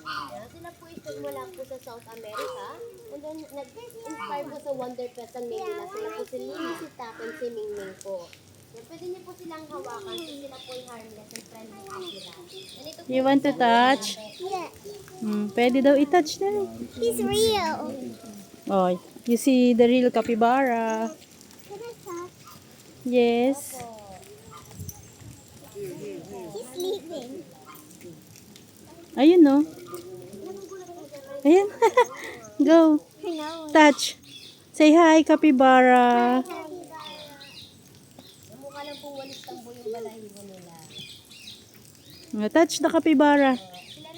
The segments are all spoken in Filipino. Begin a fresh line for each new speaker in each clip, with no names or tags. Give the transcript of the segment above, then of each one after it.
Yan, sila po is nagmula po sa South America. And then, nag-inspire po sa Wonder Pet ang name nila. Sila po si Lily, si Tak, and si Mingming po. Yan, pwede niyo po silang hawakan. So, sila po ay harmless and friendly po sila. And ito po
You want to touch?
Yeah.
Pwede daw i-touch na.
He's real.
Oh, you see the real capybara.
Can I touch?
Yes.
He's sleeping.
Ayun, no? Ayun. Go.
Hello.
Touch. Say hi, capybara.
yung mukha lang po walis tambo yung balahibo nila.
Touch the capybara.
Sila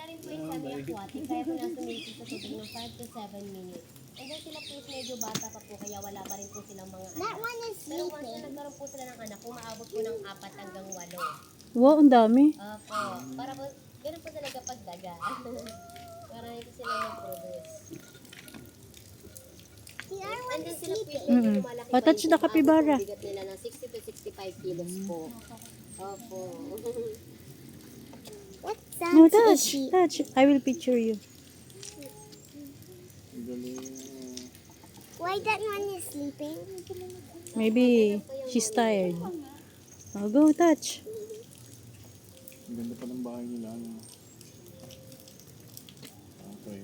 rin po yung semi-aquatic. Kaya po nasa minutes sa tubig ng 5 to 7 minutes. And then sila po is medyo bata pa po. Kaya wala pa rin po silang mga
That
anak.
one is
Pero once na
sleeping.
nagkaroon po sila ng anak, umaabot po ng 4 hanggang 8.
Wow, ang dami.
Opo. Para po, ganun po talaga pagdaga. Para ito sila mag-produce.
The other
And
one
then
is
sila po
sleeping.
is medyo lumalaki pa
Touch
yung
the capybara.
bigat nila ng 60 to 65 kilos po. Opo.
What
No,
size is
touch.
she?
Touch. I will picture you.
Why that one is sleeping?
Maybe she's tired. Oh, go touch.
Ang ganda pa ng bahay nila. Ano? Okay.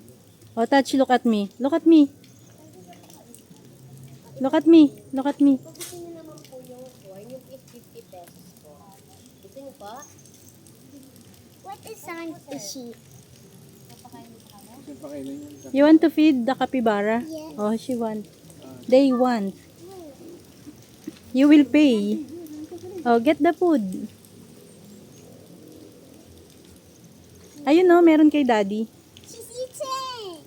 Oh, touch. Look at me. Look at me. Look at me. Look at me.
Kung gusto niyo naman po yung corn, yung is 50 pesos po. Gusto niyo pa?
What is on the sheep?
Kasi pakailan yun.
You want to feed the capybara?
Yes.
Oh, she want. They want. You will pay. Oh, get the food. Ayun, no, meron kay daddy.
She's eating.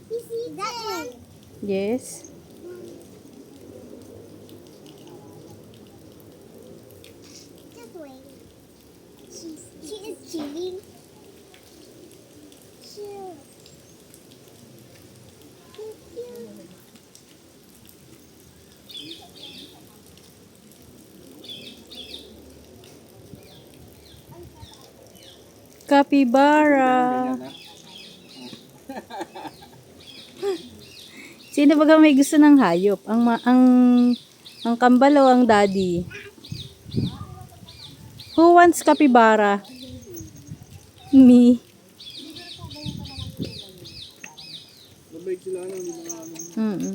He's eating. That one?
Yes.
Just wait. She is chilling. Chill. Cute.
Capybara. Sino ba may gusto ng hayop? Ang kambal o ang daddy? Who wants capybara? Me.
Mabait sila. Ano? Hindi mga ano.
Mm-mm.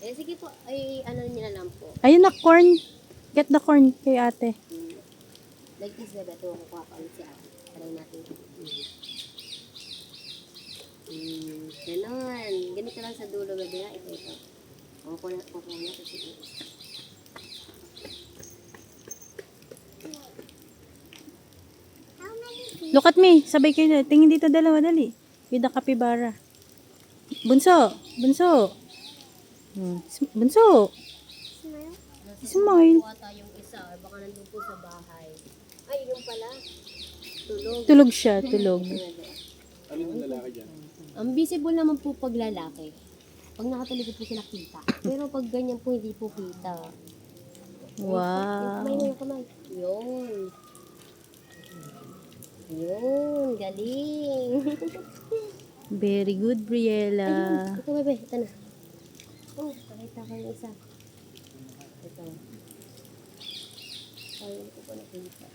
Sige po, ay ano niyo na lang po.
Ayun na, corn. Get the corn kay ate.
Like this, bebe. Ito, kukuha pa ulit si ate. Try natin. Ganon. Ganito lang sa dulo, bebe. Ito. Kukuha na ito siguro.
How many?
Look at me. Sabay kayo. Tingin dito dalawa, dali. With the capybara. Bunso. Bunso. Bunso.
Smile.
Smile.
Kuha tayong isa. Or baka nandun po sa bahay. Ay, yun pala. Tulog.
Tulog siya. Tulog.
Bebe.
Ano yung lalaki dyan?
Ang visible naman po pag lalaki. Pag nakatulog po sila kita. Pero pag ganyan po, hindi po kita.
Wow.
Kamay. Yun. Yun. Galing.
Very good, Briella.
Ito, bebe. Ito na. Oh, pakita ko yung isa. Ito. Ayun ko pa nakita.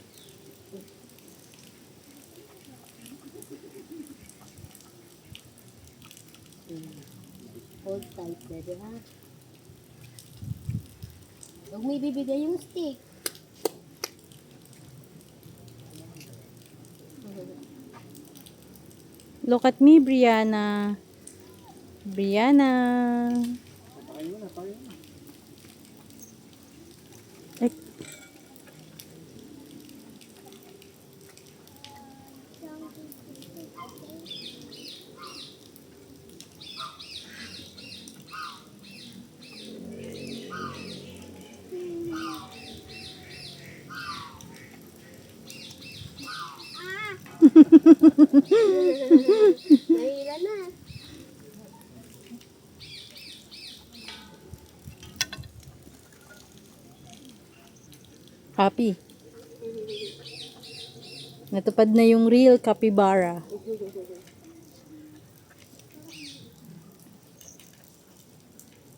Hold tight, bebe, ha? Huwag may bibigay yung stick.
Look at me, Brianna. Brianna.
Pakain mo na. Pakain mo na.
Ay,
Nahila na.
Happy. Natupad na yung real capybara.